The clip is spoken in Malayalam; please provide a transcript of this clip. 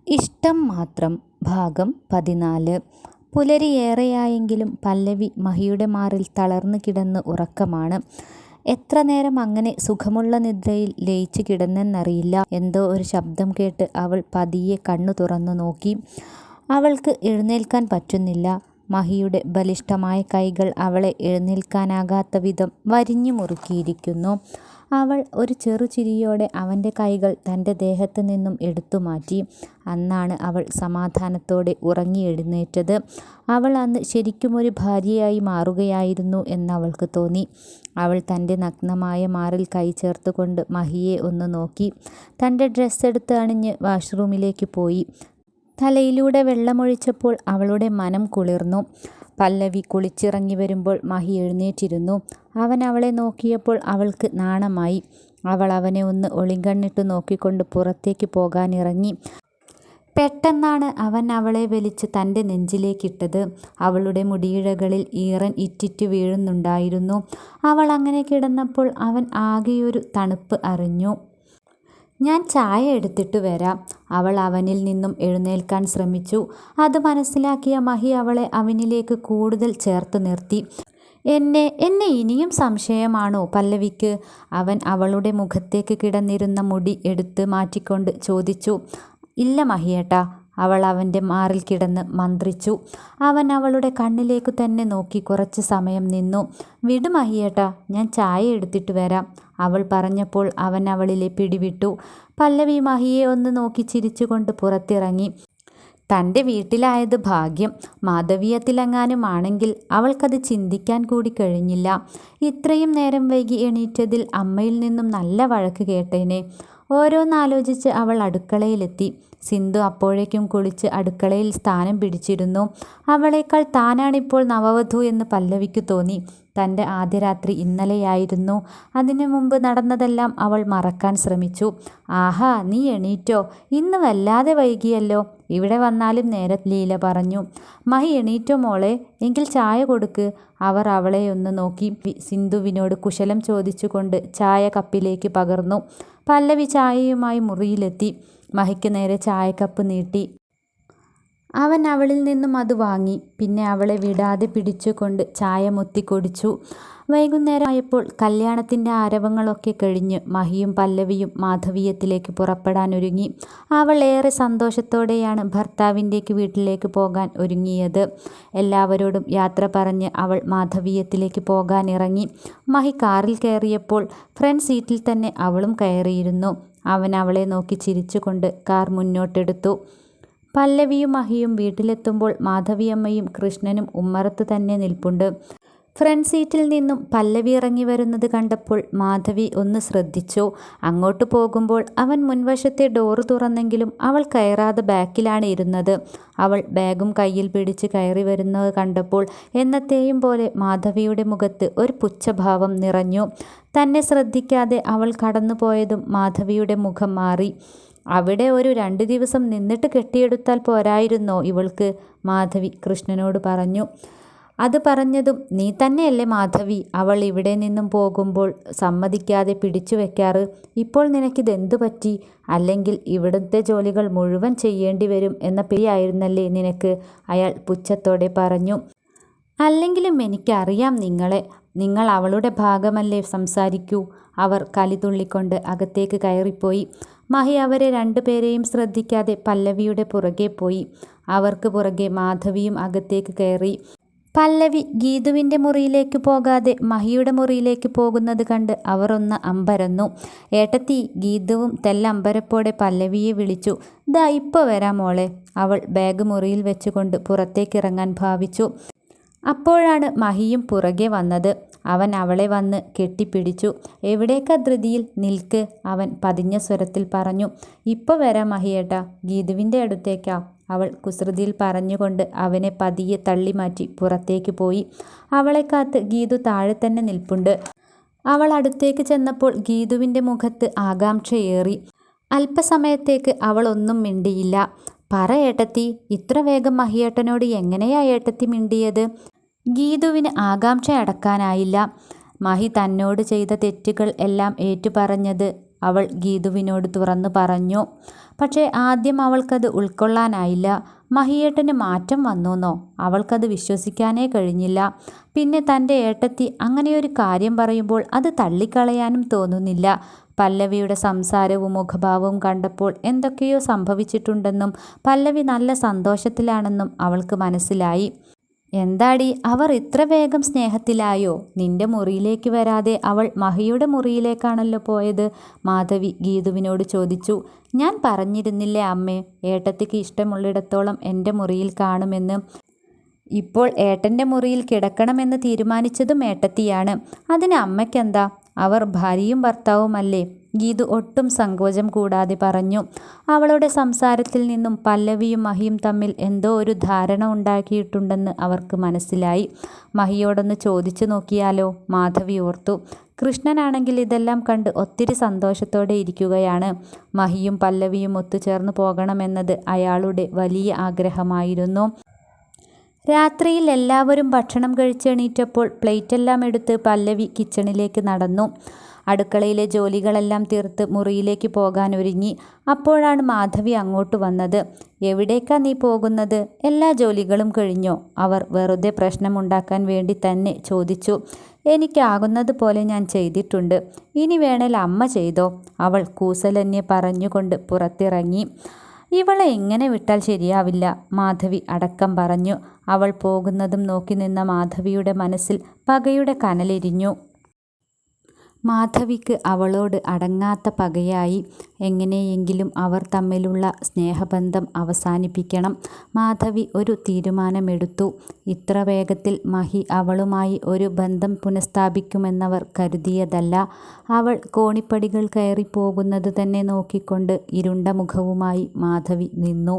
ഇഷ്ടം മാത്രം ഭാഗം 14. പുലരിയേറെയായെങ്കിലും പല്ലവി മഹിയുടെ മാറിൽ തളർന്നു കിടന്ന് ഉറക്കമാണ്. എത്ര നേരം അങ്ങനെ സുഖമുള്ള നിദ്രയിൽ ലയിച്ചു കിടന്നെന്നറിയില്ല. എന്തോ ഒരു ശബ്ദം കേട്ട് അവൾ പതിയെ കണ്ണു തുറന്നു നോക്കി. അവൾക്ക് എഴുന്നേൽക്കാൻ പറ്റുന്നില്ല. മഹിയുടെ ബലിഷ്ഠമായ കൈകൾ അവളെ എഴുന്നേൽക്കാനാകാത്ത വിധം വരിഞ്ഞു മുറുക്കിയിരിക്കുന്നു. അവൾ ഒരു ചെറുചിരിയോടെ അവൻ്റെ കൈകൾ തൻ്റെ ദേഹത്ത് നിന്നും എടുത്തു മാറ്റി. അന്നാണ് അവൾ സമാധാനത്തോടെ ഉറങ്ങി എഴുന്നേറ്റത്. അവൾ അന്ന് ശരിക്കുമൊരു ഭാര്യയായി മാറുകയായിരുന്നു എന്നവൾക്ക് തോന്നി. അവൾ തൻ്റെ നഗ്നമായ മാറിൽ കൈ ചേർത്തുകൊണ്ട് മഹിയെ ഒന്ന് നോക്കി. തൻ്റെ ഡ്രസ്സ് എടുത്ത് അണിഞ്ഞ് വാഷ്റൂമിലേക്ക് പോയി. തലയിലൂടെ വെള്ളമൊഴിച്ചപ്പോൾ അവളുടെ മനം കുളിർന്നു. പല്ലവി കുളിച്ചിറങ്ങി വരുമ്പോൾ മഹി എഴുന്നേറ്റിരുന്നു. അവൻ അവളെ നോക്കിയപ്പോൾ അവൾക്ക് നാണമായി. അവൾ അവനെ ഒന്ന് ഒളിങ്കണ്ണിട്ട് നോക്കിക്കൊണ്ട് പുറത്തേക്ക് പോകാനിറങ്ങി. പെട്ടെന്നാണ് അവൻ അവളെ വലിച്ച് തൻ്റെ നെഞ്ചിലേക്കിട്ടത്. അവളുടെ മുടിയിഴകളിൽ ഈറൻ ഇറ്റിറ്റ് വീഴുന്നുണ്ടായിരുന്നു. അവൾ അങ്ങനെ കിടന്നപ്പോൾ അവൻ ആകെയൊരു തണുപ്പ് അറിഞ്ഞു. "ഞാൻ ചായ എടുത്തിട്ട് വരാം." അവൾ അവനിൽ നിന്നും എഴുന്നേൽക്കാൻ ശ്രമിച്ചു. അത് മനസ്സിലാക്കിയ മഹി അവളെ അവനിലേക്ക് കൂടുതൽ ചേർത്ത് നിർത്തി. എന്നെ ഇനിയും സംശയമാണോ പല്ലവിക്ക്?" അവൻ അവളുടെ മുഖത്തേക്ക് കിടന്നിരുന്ന മുടി എടുത്ത് മാറ്റിക്കൊണ്ട് ചോദിച്ചു. "ഇല്ല മഹിയേട്ടാ." അവൾ അവൻ്റെ മാറിൽ കിടന്ന് മന്ത്രിച്ചു. അവൻ അവളുടെ കണ്ണിലേക്കു തന്നെ നോക്കി കുറച്ച് സമയം നിന്നു. "വിട് മഹിയേട്ടാ, ഞാൻ ചായ എടുത്തിട്ട് വരാം." അവൾ പറഞ്ഞപ്പോൾ അവൻ അവളിലെ പിടിവിട്ടു. പല്ലവി മഹിയെ ഒന്ന് നോക്കി ചിരിച്ചുകൊണ്ട് പുറത്തിറങ്ങി. തൻ്റെ വീട്ടിലായത് ഭാഗ്യം. മാധവീയത്തിലെങ്ങാനും ആണെങ്കിൽ അവൾക്കത് ചിന്തിക്കാൻ കൂടി കഴിഞ്ഞില്ല. ഇത്രയും നേരം വൈകി എണീറ്റതിൽ അമ്മയിൽ നിന്നും നല്ല വഴക്ക് കേട്ടേനെ. ഓരോന്നാലോചിച്ച് അവൾ അടുക്കളയിലെത്തി. സിന്ധു അപ്പോഴേക്കും കുളിച്ച് അടുക്കളയിൽ സ്ഥാനം പിടിച്ചിരുന്നു. അവളേക്കാൾ താനാണിപ്പോൾ നവവധു എന്ന് പല്ലവിക്ക് തോന്നി. തൻ്റെ ആദ്യ രാത്രി ഇന്നലെയായിരുന്നു. അതിനു മുമ്പ് നടന്നതെല്ലാം അവൾ മറക്കാൻ ശ്രമിച്ചു. "ആഹാ, നീ എണീറ്റോ? ഇന്ന് വല്ലാതെ വൈകിയല്ലോ." "ഇവിടെ വന്നാലും നേരെ," ലീല പറഞ്ഞു. "മഹി എണീറ്റോ മോളെ? എങ്കിൽ ചായ കൊടുക്ക്." അവർ അവളെ ഒന്ന് നോക്കി. സിന്ധുവിനോട് കുശലം ചോദിച്ചുകൊണ്ട് ചായ കപ്പിലേക്ക് പകർന്നു. പല്ലവി ചായയുമായി മുറിയിലെത്തി. മഹിക്ക് നേരെ ചായക്കപ്പ് നീട്ടി. അവൻ അവളിൽ നിന്നും അത് വാങ്ങി. പിന്നെ അവളെ വിടാതെ പിടിച്ചുകൊണ്ട് ചായ മുത്തി കുടിച്ചു. വൈകുന്നേരമായപ്പോൾ കല്യാണത്തിൻ്റെ ആരവങ്ങളൊക്കെ കഴിഞ്ഞ് മഹിയും പല്ലവിയും മാധവീയത്തിലേക്ക് പുറപ്പെടാനൊരുങ്ങി. അവൾ ഏറെ സന്തോഷത്തോടെയാണ് ഭർത്താവിൻ്റെ വീട്ടിലേക്ക് പോകാൻ ഒരുങ്ങിയത്. എല്ലാവരോടും യാത്ര പറഞ്ഞ് അവൾ മാധവീയത്തിലേക്ക് പോകാനിറങ്ങി. മഹി കാറിൽ കയറിയപ്പോൾ ഫ്രണ്ട് സീറ്റിൽ തന്നെ അവളും കയറിയിരുന്നു. അവൻ അവളെ നോക്കി ചിരിച്ചുകൊണ്ട് കാർ മുന്നോട്ടെടുത്തു. പല്ലവിയും മഹിയും വീട്ടിലെത്തുമ്പോൾ മാധവിയമ്മയും കൃഷ്ണനും ഉമ്മറത്ത് തന്നെ നിൽപ്പുണ്ട്. ഫ്രണ്ട് സീറ്റിൽ നിന്നും പല്ലവി ഇറങ്ങി വരുന്നത് കണ്ടപ്പോൾ മാധവി ഒന്ന് ശ്രദ്ധിച്ചു. അങ്ങോട്ട് പോകുമ്പോൾ അവൻ മുൻവശത്തെ ഡോറ് തുറന്നെങ്കിലും അവൾ കയറാതെ ബാക്കിലാണ് ഇരുന്നത്. അവൾ ബാഗും കയ്യിൽ പിടിച്ച് കയറി വരുന്നത് കണ്ടപ്പോൾ എന്നത്തെയും പോലെ മാധവിയുടെ മുഖത്ത് ഒരു പുച്ഛഭാവം നിറഞ്ഞു. തന്നെ ശ്രദ്ധിക്കാതെ അവൾ കടന്നു പോയതും മാധവിയുടെ മുഖം മാറി. "അവിടെ ഒരു 2 ദിവസം നിന്നിട്ട് കെട്ടിയെടുത്താൽ പോരായിരുന്നോ ഇവൾക്ക്?" മാധവി കൃഷ്ണനോട് പറഞ്ഞു. അത് പറഞ്ഞതും "നീ തന്നെയല്ലേ മാധവി അവൾ ഇവിടെ നിന്നും പോകുമ്പോൾ സമ്മതിക്കാതെ പിടിച്ചു വെക്കാറ്? ഇപ്പോൾ നിനക്കിതെന്തു പറ്റി? അല്ലെങ്കിൽ ഇവിടുത്തെ ജോലികൾ മുഴുവൻ ചെയ്യേണ്ടി വരും എന്ന പേടിയായിരുന്നല്ലേ നിനക്ക്?" അയാൾ പുച്ഛത്തോടെ പറഞ്ഞു. "അല്ലെങ്കിലും എനിക്കറിയാം നിങ്ങളെ. നിങ്ങൾ അവളുടെ ഭാഗമല്ലേ സംസാരിക്കൂ." അവർ കലിതുള്ളിക്കൊണ്ട് അകത്തേക്ക് കയറിപ്പോയി. മഹി അവരെ 2 പേരെയും ശ്രദ്ധിക്കാതെ പല്ലവിയുടെ പുറകെ പോയി. അവർക്ക് പുറകെ മാധവിയും അകത്തേക്ക് കയറി. പല്ലവി ഗീതുവിൻ്റെ മുറിയിലേക്ക് പോകാതെ മഹിയുടെ മുറിയിലേക്ക് പോകുന്നത് കണ്ട് അവർ ഒന്ന് അമ്പരന്നു. "ഏട്ടത്തി." ഗീതുവും തെല്ലമ്പരപ്പോടെ പല്ലവിയെ വിളിച്ചു. "ദാ ഇപ്പോൾ വരാം മോളെ." അവൾ ബാഗ് മുറിയിൽ വെച്ചുകൊണ്ട് പുറത്തേക്കിറങ്ങാൻ ഭാവിച്ചു. അപ്പോഴാണ് മഹിയും പുറകെ വന്നത്. അവൻ അവളെ വന്ന് കെട്ടിപ്പിടിച്ചു. "എവിടേക്കാ ധൃതിയിൽ? നിൽക്ക്." അവൻ പതിഞ്ഞ സ്വരത്തിൽ പറഞ്ഞു. "ഇപ്പോൾ വരാം മഹിയേട്ടാ, ഗീതുവിൻ്റെ അടുത്തേക്കാ." അവൾ കുസൃതിയിൽ പറഞ്ഞുകൊണ്ട് അവനെ പതിയെ തള്ളിമാറ്റി പുറത്തേക്ക് പോയി. അവളെ കാത്ത് ഗീതു താഴെ തന്നെ നിൽപ്പുണ്ട്. അവൾ അടുത്തേക്ക് ചെന്നപ്പോൾ ഗീതുവിൻ്റെ മുഖത്ത് ആകാംക്ഷയേറി. അല്പസമയത്തേക്ക് അവൾ ഒന്നും മിണ്ടിയില്ല. "പറ ഏട്ടത്തി, ഇത്ര വേഗം മഹിയേട്ടനോട് എങ്ങനെയാ ഏട്ടത്തി മിണ്ടിയത്?" ഗീതുവിന് ആകാംക്ഷ അടക്കാനായില്ല. മഹി തന്നോട് ചെയ്ത തെറ്റുകൾ എല്ലാം ഏറ്റുപറഞ്ഞത് അവൾ ഗീതുവിനോട് തുറന്നു പറഞ്ഞു. പക്ഷേ ആദ്യം അവൾക്കത് ഉൾക്കൊള്ളാനായില്ല. മഹിയേട്ടന് മാറ്റം വന്നൂന്നോ? അവൾക്കത് വിശ്വസിക്കാനേ കഴിഞ്ഞില്ല. പിന്നെ തൻ്റെ ഏട്ടത്തി അങ്ങനെയൊരു കാര്യം പറയുമ്പോൾ അത് തള്ളിക്കളയാനും തോന്നുന്നില്ല. പല്ലവിയുടെ സംസാരവും മുഖഭാവവും കണ്ടപ്പോൾ എന്തൊക്കെയോ സംഭവിച്ചിട്ടുണ്ടെന്നും പല്ലവി നല്ല സന്തോഷത്തിലാണെന്നും അവൾക്ക് മനസ്സിലായി. എന്താടി, അവർ ഇത്ര വേഗം സ്നേഹത്തിലായോ? നിന്റെ മുറിയിലേക്ക് വരാതെ അവൾ മഹിയുടെ മുറിയിലേക്കാണല്ലോ പോയത്, മാധവി ഗീതുവിനോട് ചോദിച്ചു. ഞാൻ പറഞ്ഞിരുന്നില്ലേ അമ്മേ, ഏട്ടത്തിക്ക് ഇഷ്ടമുള്ളിടത്തോളം എൻ്റെ മുറിയിൽ കാണുമെന്ന്. ഇപ്പോൾ ഏട്ടൻ്റെ മുറിയിൽ കിടക്കണമെന്ന് തീരുമാനിച്ചതും ഏട്ടത്തിയാണ്. അതിന് അമ്മയ്ക്കെന്താ? അവർ ഭാര്യയും ഭർത്താവുമല്ലേ? ഗീതു ഒട്ടും സങ്കോചം കൂടാതെ പറഞ്ഞു. അവളുടെ സംസാരത്തിൽ നിന്നും പല്ലവിയും മഹിയും തമ്മിൽ എന്തോ ഒരു ധാരണ ഉണ്ടാക്കിയിട്ടുണ്ടെന്ന് അവർക്ക് മനസ്സിലായി. മഹിയോടൊന്ന് ചോദിച്ചു നോക്കിയാലോ? മാധവി ഓർത്തു. കൃഷ്ണനാണെങ്കിൽ ഇതെല്ലാം കണ്ട് ഒത്തിരി സന്തോഷത്തോടെ ഇരിക്കുകയാണ്. മഹിയും പല്ലവിയും ഒത്തുചേർന്ന് പോകണമെന്നത് അയാളുടെ വലിയ ആഗ്രഹമായിരുന്നു. രാത്രിയിൽ എല്ലാവരും ഭക്ഷണം കഴിച്ചെണീറ്റപ്പോൾ പ്ലേറ്റെല്ലാം എടുത്ത് പല്ലവി കിച്ചണിലേക്ക് നടന്നു. അടുക്കളയിലെ ജോലികളെല്ലാം തീർത്ത് മുറിയിലേക്ക് പോകാൻ ഒരുങ്ങി. അപ്പോഴാണ് മാധവി അങ്ങോട്ട് വന്നത്. എവിടേക്കാ നീ പോകുന്നത്? എല്ലാ ജോലികളും കഴിഞ്ഞോ? അവർ വെറുതെ പ്രശ്നമുണ്ടാക്കാൻ വേണ്ടി തന്നെ ചോദിച്ചു. എനിക്കാകുന്നത് പോലെ ഞാൻ ചെയ്തിട്ടുണ്ട്. ഇനി വേണേൽ അമ്മ ചെയ്തോ, അവൾ കൂസലന്യെ പറഞ്ഞുകൊണ്ട് പുറത്തിറങ്ങി. ഇവളെ ഇങ്ങനെ വിട്ടാൽ ശരിയാവില്ല, മാധവി അടക്കം പറഞ്ഞു. അവൾ പോകുന്നതും നോക്കി നിന്ന മാധവിയുടെ മനസ്സിൽ പകയുടെ കനലെരിഞ്ഞു. മാധവിക്ക് അവളോട് അടങ്ങാത്ത പകയായി. എങ്ങനെയെങ്കിലും അവർ തമ്മിലുള്ള സ്നേഹബന്ധം അവസാനിപ്പിക്കണം. മാധവി ഒരു തീരുമാനമെടുത്തു. ഇത്ര വേഗത്തിൽ മഹി അവളുമായി ഒരു ബന്ധം പുനഃസ്ഥാപിക്കുമെന്നവർ കരുതിയതല്ല. അവൾ കോണിപ്പടികൾ കയറി പോകുന്നത് തന്നെ നോക്കിക്കൊണ്ട് ഇരുണ്ട മുഖവുമായി മാധവി നിന്നു.